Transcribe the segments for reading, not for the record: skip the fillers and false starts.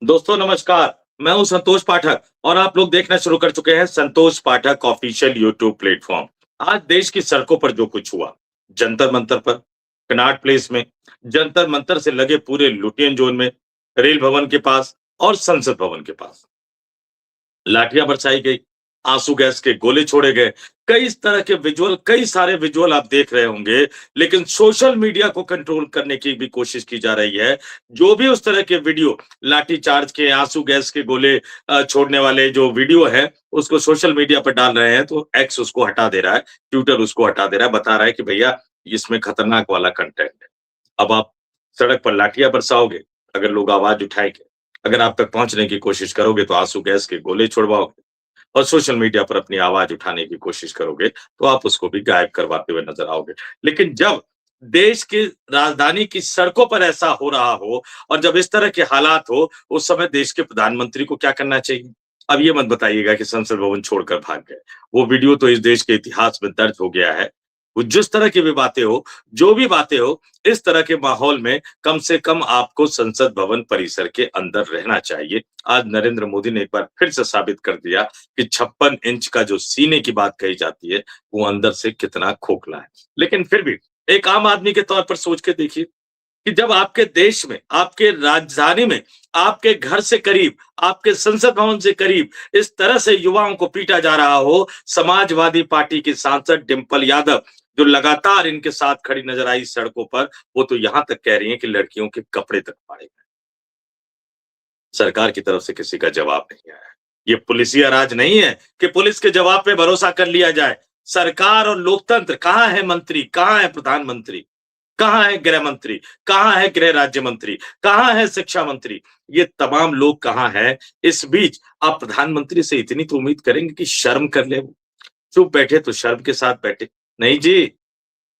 दोस्तों नमस्कार। मैं हूं संतोष पाठक और आप लोग देखना शुरू कर चुके हैं संतोष पाठक ऑफिशियल यूट्यूब प्लेटफॉर्म। आज देश की सड़कों पर जो कुछ हुआ, जंतर मंतर पर, कनॉट प्लेस में, जंतर मंतर से लगे पूरे लुटियन जोन में, रेल भवन के पास और संसद भवन के पास लाठियां बरसाई गई, आंसू गैस के गोले छोड़े गए। कई इस तरह के विजुअल, कई सारे विजुअल आप देख रहे होंगे। लेकिन सोशल मीडिया को कंट्रोल करने की भी कोशिश की जा रही है। जो भी उस तरह के वीडियो, लाठी चार्ज के, आंसू गैस के गोले छोड़ने वाले जो वीडियो है, उसको सोशल मीडिया पर डाल रहे हैं, तो एक्स उसको हटा दे रहा है, ट्विटर उसको हटा दे रहा है, बता रहा है कि भैया इसमें खतरनाक वाला कंटेंट है। अब आप सड़क पर लाठियां बरसाओगे, अगर लोग आवाज उठाएंगे, अगर आप तक पहुंचने की कोशिश करोगे तो आंसू गैस के गोले छुड़वाओगे, और सोशल मीडिया पर अपनी आवाज उठाने की कोशिश करोगे तो आप उसको भी गायब करवाते हुए नजर आओगे। लेकिन जब देश की राजधानी की सड़कों पर ऐसा हो रहा हो और जब इस तरह के हालात हो, उस समय देश के प्रधानमंत्री को क्या करना चाहिए? अब ये मत बताइएगा कि संसद भवन छोड़कर भाग गए। वो वीडियो तो इस देश के इतिहास में दर्ज हो गया है। वो जिस तरह की भी बातें हो, जो भी बातें हो, इस तरह के माहौल में कम से कम आपको संसद भवन परिसर के अंदर रहना चाहिए। आज नरेंद्र मोदी ने एक बार फिर से साबित कर दिया कि 56 इंच का जो सीने की बात कही जाती है, वो अंदर से कितना खोखला है। लेकिन फिर भी एक आम आदमी के तौर पर सोच के देखिए कि जब आपके देश में, आपके राजधानी में, आपके घर से करीब, आपके संसद भवन से करीब इस तरह से युवाओं को पीटा जा रहा हो, समाजवादी पार्टी की सांसद डिंपल यादव जो लगातार इनके साथ खड़ी नजर आई सड़कों पर, वो तो यहां तक कह रही हैं कि लड़कियों के कपड़े तक फाड़े गए। सरकार की तरफ से किसी का जवाब नहीं आया। ये पुलिसिया राज नहीं है कि पुलिस के जवाब पे भरोसा कर लिया जाए। सरकार और लोकतंत्र, कहाँ है मंत्री, कहाँ है प्रधानमंत्री, कहाँ है गृह मंत्री, कहाँ है गृह राज्य मंत्री, कहाँ है शिक्षा मंत्री? ये तमाम लोग कहाँ हैं? इस बीच आप प्रधानमंत्री से इतनी तो उम्मीद करेंगे कि शर्म कर ले वो। चुप बैठे तो शर्म के साथ बैठे। नहीं जी,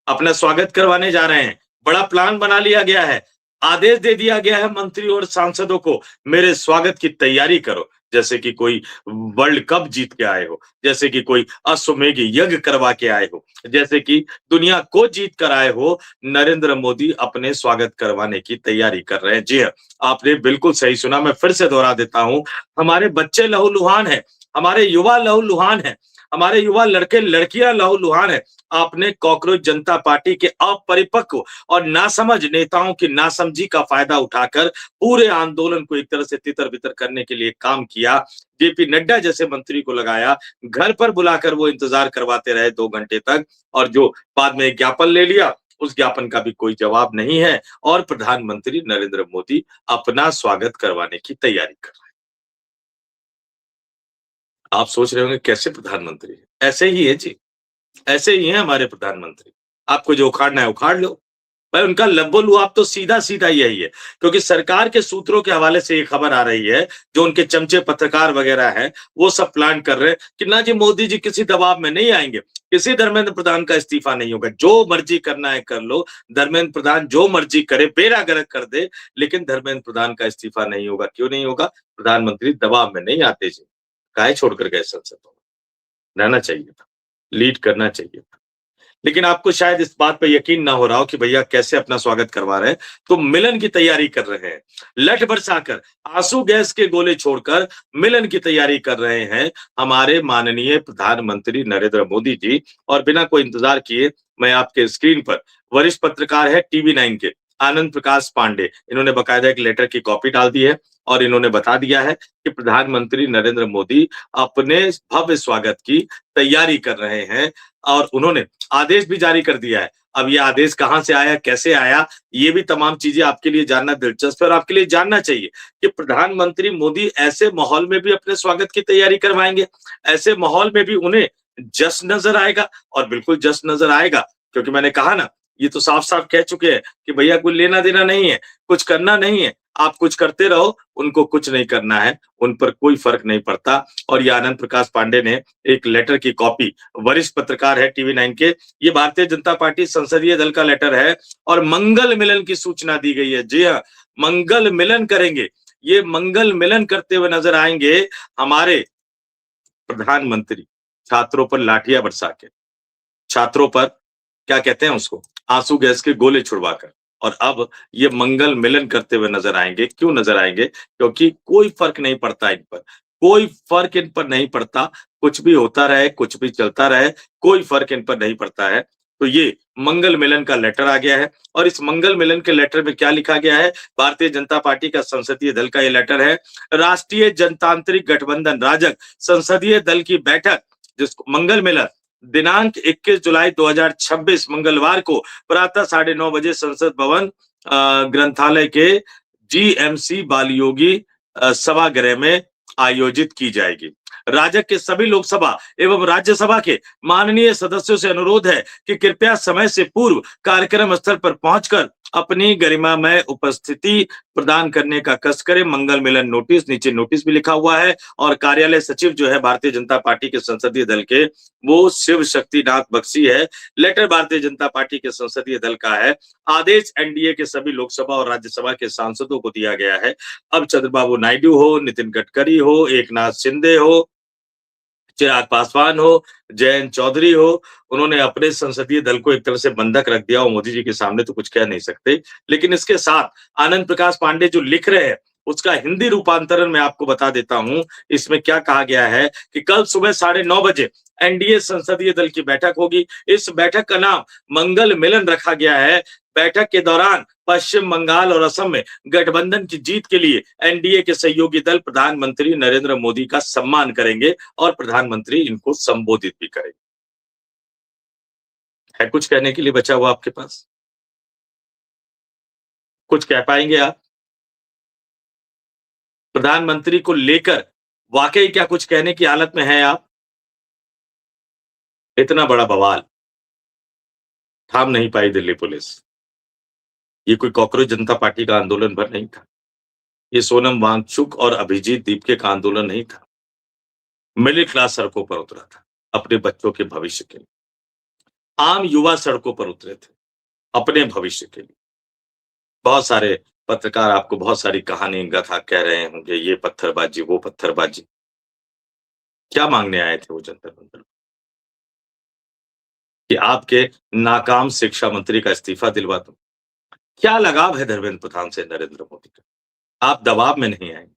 अपना स्वागत करवाने जा रहे हैं। बड़ा प्लान बना लिया गया है। आदेश दे दिया गया है मंत्री और सांसदों को, मेरे स्वागत की तैयारी करो। जैसे कि कोई वर्ल्ड कप जीत के आए हो, जैसे कि कोई अश्वमेध यज्ञ करवा के आए हो, जैसे कि दुनिया को जीत कर आए हो। नरेंद्र मोदी अपने स्वागत करवाने की तैयारी कर रहे हैं। जी हाँ, आपने बिल्कुल सही सुना। मैं फिर से दोहरा देता हूं, हमारे बच्चे लहूलुहान हैं, हमारे युवा लहूलुहान हैं, हमारे युवा लड़के लड़कियां लहूलुहान हैं। आपने कॉकरोच जनता पार्टी के अपरिपक्व और नासमझ नेताओं की नासमझी का फायदा उठाकर पूरे आंदोलन को एक तरह से तितर-बितर करने के लिए काम किया। जेपी नड्डा जैसे मंत्री को लगाया, घर पर बुलाकर वो इंतजार करवाते रहे 2 घंटे तक, और जो बाद में एक ज्ञापन ले लिया, उस ज्ञापन का भी कोई जवाब नहीं है, और प्रधानमंत्री नरेंद्र मोदी अपना स्वागत करवाने की तैयारी कर रहे हैं। आप सोच रहे होंगे कैसे प्रधानमंत्री है? ऐसे ही है जी। ऐसे ही हैं हमारे प्रधानमंत्री। आपको जो उखाड़ना है उखाड़ लो। भाई उनका लबो-लुआब तो सीधा-सीधा यही है, क्योंकि सरकार के सूत्रों के हवाले से ये खबर आ रही है, जो उनके चमचे पत्रकार वगैरह हैं, वो सब प्लान कर रहे हैं कि ना जी मोदी जी किसी दबाव में नहीं आएँगे, किसी धर्मेंद्र प्रधान का इस्तीफा नहीं होगा, जो मर्जी करना है कर लो, धर्मेंद्र प्रधान जो मर्जी करे, बेड़ा गर्क कर दे, लेकिन धर्मेंद्र प्रधान का इस्तीफा नहीं होगा। क्यों नहीं होगा? प्रधानमंत्री दबाव में नहीं आते जी। काहे छोड़कर गए संसद भवन? रहना चाहिए था, लीड करना चाहिए था। लेकिन आपको शायद इस बात पे यकीन ना हो रहा हो कि भैया कैसे अपना स्वागत करवा रहे हैं, तो मिलन की तैयारी कर रहे हैं। लठ बरसाकर, आंसू गैस के गोले छोड़कर मिलन की तैयारी कर रहे हैं हमारे माननीय प्रधानमंत्री नरेंद्र मोदी जी। और बिना कोई इंतजार किए मैं आपके स्क्रीन पर, वरिष्ठ पत्रकार है टीवी 9 के आनंद प्रकाश पांडे, इन्होंने बाकायदा एक लेटर की कॉपी डाल दी है और इन्होंने बता दिया है कि प्रधानमंत्री नरेंद्र मोदी अपने भव्य स्वागत की तैयारी कर रहे हैं, और उन्होंने आदेश भी जारी कर दिया है। अब ये आदेश कहाँ से आया, कैसे आया, ये भी तमाम चीजें आपके लिए जानना दिलचस्प है, और आपके लिए जानना चाहिए कि प्रधानमंत्री मोदी ऐसे माहौल में भी अपने स्वागत की तैयारी करवाएंगे। ऐसे माहौल में भी उन्हें जश्न नजर आएगा, और बिल्कुल जश्न नजर आएगा, क्योंकि मैंने कहा ना, ये तो साफ-साफ कह चुके हैं कि भैया कोई लेना-देना नहीं है, कुछ करना नहीं है, आप कुछ करते रहो, उनको कुछ नहीं करना है, उन पर कोई फ़र्क नहीं पड़ता। और ये आनंद प्रकाश पांडे ने एक लेटर की कॉपी, वरिष्ठ पत्रकार है टीवी 9 के, ये भारतीय जनता पार्टी संसदीय दल का लेटर है, और मंगल मिलन की सूचना दी गई है। जी हाँ, मंगल मिलन करेंगे। ये मंगल मिलन करते हुए नज़र आएँगे हमारे प्रधानमंत्री, छात्रों पर लाठियाँ बरसा के, छात्रों पर क्या कहते हैं उसको, आंसू गैस के गोले छुड़वाकर, और अब ये मंगल मिलन करते हुए नज़र आएँगे। क्यों नज़र आएँगे? क्योंकि कोई फ़र्क नहीं पड़ता इन पर, कोई फ़र्क इन पर नहीं पड़ता, कुछ भी होता रहे, कुछ भी चलता रहे, कोई फ़र्क इन पर नहीं पड़ता है। तो ये मंगल मिलन का लेटर आ गया है और इस मंगल मिलन के लेटर में क्या लिखा गया है? भारतीय जनता पार्टी का संसदीय दल का ये लेटर है। राष्ट्रीय जनतांत्रिक गठबंधन राजग संसदीय दल की बैठक जिसको मंगल मिलन दिनांक 21 जुलाई 2026 मंगलवार को प्रातः 9:30 बजे संसद भवन ग्रंथालय के जीएमसी बालयोगी सभागृह में आयोजित की जाएगी। राजग के सभी लोकसभा एवं राज्यसभा के माननीय सदस्यों से अनुरोध है कि कृपया समय से पूर्व कार्यक्रम स्थल पर पहुंचकर अपनी गरिमामय उपस्थिति प्रदान करने का कष्ट करें। मंगल मिलन नोटिस, नीचे नोटिस भी लिखा हुआ है और कार्यालय सचिव जो है भारतीय जनता पार्टी के संसदीय दल के, वो शिव शक्तिनाथ बख्शी है। लेटर भारतीय जनता पार्टी के संसदीय दल का है। आदेश एनडीए के सभी लोकसभा और राज्यसभा के सांसदों को दिया गया है। अब चंद्रबाबू नायडू हो, नितिन गडकरी हो, एकनाथ शिंदे हो, चिराग पासवान हो, जयंत चौधरी हो, उन्होंने अपने संसदीय दल को एक तरह से बंधक रख दिया और मोदी जी के सामने तो कुछ कह नहीं सकते। लेकिन इसके साथ आनंद प्रकाश पांडे जो लिख रहे हैं, उसका हिंदी रूपांतरण मैं आपको बता देता हूँ। इसमें क्या कहा गया है कि कल सुबह 9:30 बजे एनडीए संसदीय दल की बैठक होगी। इस बैठक का नाम मंगल मिलन रखा गया है। बैठक के दौरान पश्चिम बंगाल और असम में गठबंधन की जीत के लिए एनडीए के सहयोगी दल प्रधानमंत्री नरेंद्र मोदी का सम्मान करेंगे और प्रधानमंत्री इनको संबोधित भी करेंगे। है कुछ कहने के लिए बचा हुआ आपके पास? कुछ कह पाएंगे आप? प्रधानमंत्री को लेकर वाकई क्या कुछ कहने की हालत में हैं आप? इतना बड़ा बवाल थाम नहीं पाई दिल्ली पुलिस। ये कोई कॉकरोच जनता पार्टी का आंदोलन भर नहीं था। ये सोनम वांगचुक और अभिजीत दीपके का आंदोलन नहीं था। मिडिल क्लास सड़कों पर उतरा था, अपने बच्चों के भविष्य के लिए। आम युवा सड़कों पर उतरे थे, अपने भविष्य के लिए। बहुत सारे पत्रकार आपको बहुत सारी कहानी गाथा कह रहे होंगे, ये पत्थरबाजी, वो पत्थरबाजी। क्या माँगने आए थे वो जंतर मंतर पे? कि आपके नाकाम शिक्षा मंत्री का इस्तीफा दिलवा दूँ। क्या लगाव है धर्मेंद्र प्रधान से नरेंद्र मोदी का? आप दबाव में नहीं आएँगे।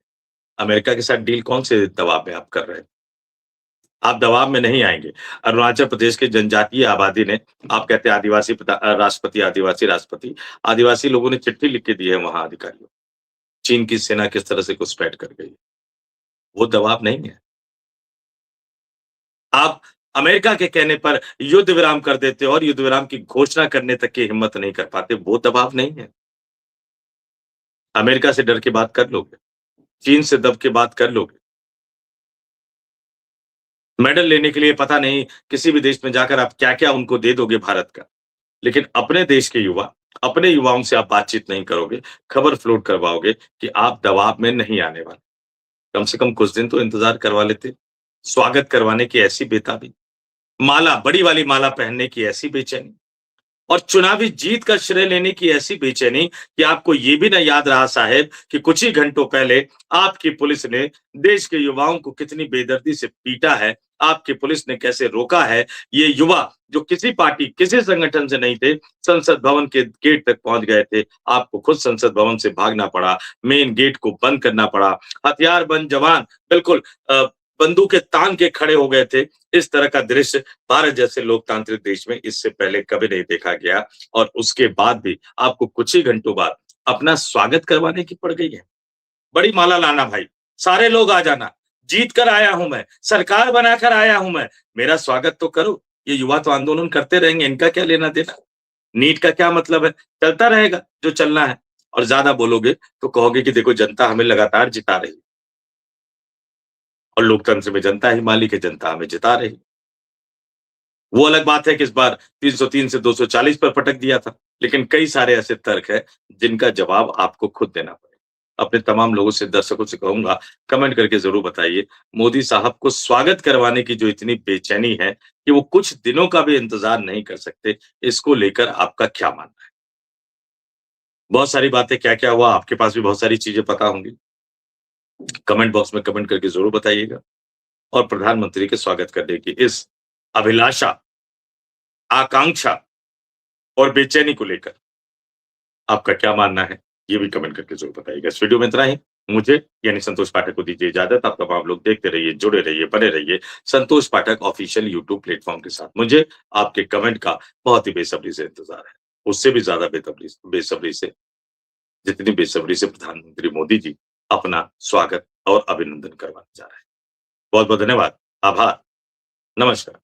अमेरिका के साथ डील कौन से दबाव में आप कर रहे हैं? आप दबाव में नहीं आएँगे। अरुणाचल प्रदेश की जनजातीय आबादी ने आप कहते हैं राष्ट्रपति, आदिवासी राष्ट्रपति, आदिवासी लोगों ने चिट्ठी लिख के दी है वहाँ अधिकारियों को। चीन की सेना किस तरह से घुसपैठ कर गई। वो दबाव नहीं है। आप अमेरिका के कहने पर युद्ध विराम कर देते हो और युद्ध विराम की घोषणा करने तक की हिम्मत नहीं कर पाते, वो दबाव नहीं है। अमेरिका से डर के बात कर लोगे, चीन से दब के बात कर लोगे। मेडल लेने के लिए पता नहीं किसी भी देश में जाकर आप क्या-क्या उनको दे दोगे भारत का। लेकिन अपने देश के युवा, अपने युवाओं से आप बातचीत नहीं करोगे, खबर फ्लोट करवाओगे कि आप दबाव में नहीं आने वाले। कम से कम कुछ दिन तो इंतज़ार करवा लेते। स्वागत करवाने की ऐसी बेताबी, माला, बड़ी वाली माला पहनने की ऐसी बेचैनी और चुनावी जीत का श्रेय लेने की ऐसी बेचैनी कि आपको ये भी ना याद रहा साहेब कि कुछ ही घंटों पहले आपकी पुलिस ने देश के युवाओं को कितनी बेदर्दी से पीटा है, आपकी पुलिस ने कैसे रोका है। ये युवा जो किसी पार्टी, किसी संगठन से नहीं थे, संसद भवन के गेट तक पहुंच गए थे। आपको खुद संसद भवन से भागना पड़ा, मेन गेट को बंद करना पड़ा। हथियारबंद जवान बिल्कुल बंदूकें तान के खड़े हो गए थे। इस तरह का दृश्य भारत जैसे लोकतांत्रिक देश में इससे पहले कभी नहीं देखा गया और उसके बाद भी आपको कुछ ही घंटों बाद अपना स्वागत करवाने की पड़ गई है। बड़ी माला लाना भाई, सारे लोग आ जाना, जीत कर आया हूं मैं, सरकार बनाकर आया हूं मैं, मेरा स्वागत तो करो। ये युवा तो आंदोलन करते रहेंगे, इनका क्या लेना देना? नीट का क्या मतलब है? चलता रहेगा जो चलना है और ज्यादा बोलोगे तो कहोगे कि देखो जनता हमें लगातार जिता रही है और लोकतंत्र में जनता ही मालिक है, जनता हमें जिता रही है। वो अलग बात है कि इस बार 303 से 240 पर पटक दिया था, लेकिन कई सारे ऐसे तर्क हैं जिनका जवाब आपको खुद देना पड़ेगा। अपने तमाम लोगों से, दर्शकों से कहूँगा, कमेंट करके ज़रूर बताइए, मोदी साहब को स्वागत करवाने की जो इतनी बेचैनी है कि वो कुछ दिनों का भी इंतज़ार नहीं कर सकते, इसको लेकर आपका क्या मानना है? बहुत सारी बातें क्या-क्या हुआ, आपके पास भी बहुत सारी चीज़ें पता होंगी। कमेंट बॉक्स में कमेंट करके ज़रूर बताइएगा और प्रधानमंत्री के स्वागत करने की इस अभिलाषा, आकांक्षा और बेचैनी को लेकर आपका क्या मानना है? ये भी कमेंट करके ज़रूर बताइएगा। इस वीडियो में इतना ही। मुझे यानी संतोष पाठक को दीजिए इजाज़त। आप तमाम लोग देखते रहिए, जुड़े रहिए, बने रहिए संतोष पाठक ऑफ़िशियल यूट्यूब प्लेटफ़ॉर्म के साथ। मुझे आपके कमेंट का बहुत ही बेसब्री से इंतज़ार है। उससे भी ज़्यादा बेसब्री से जितनी बेसब्री से प्रधानमंत्री मोदी जी अपना स्वागत और अभिनंदन करवाने जा रहे हैं। बहुत-बहुत धन्यवाद। आभार। नमस्कार।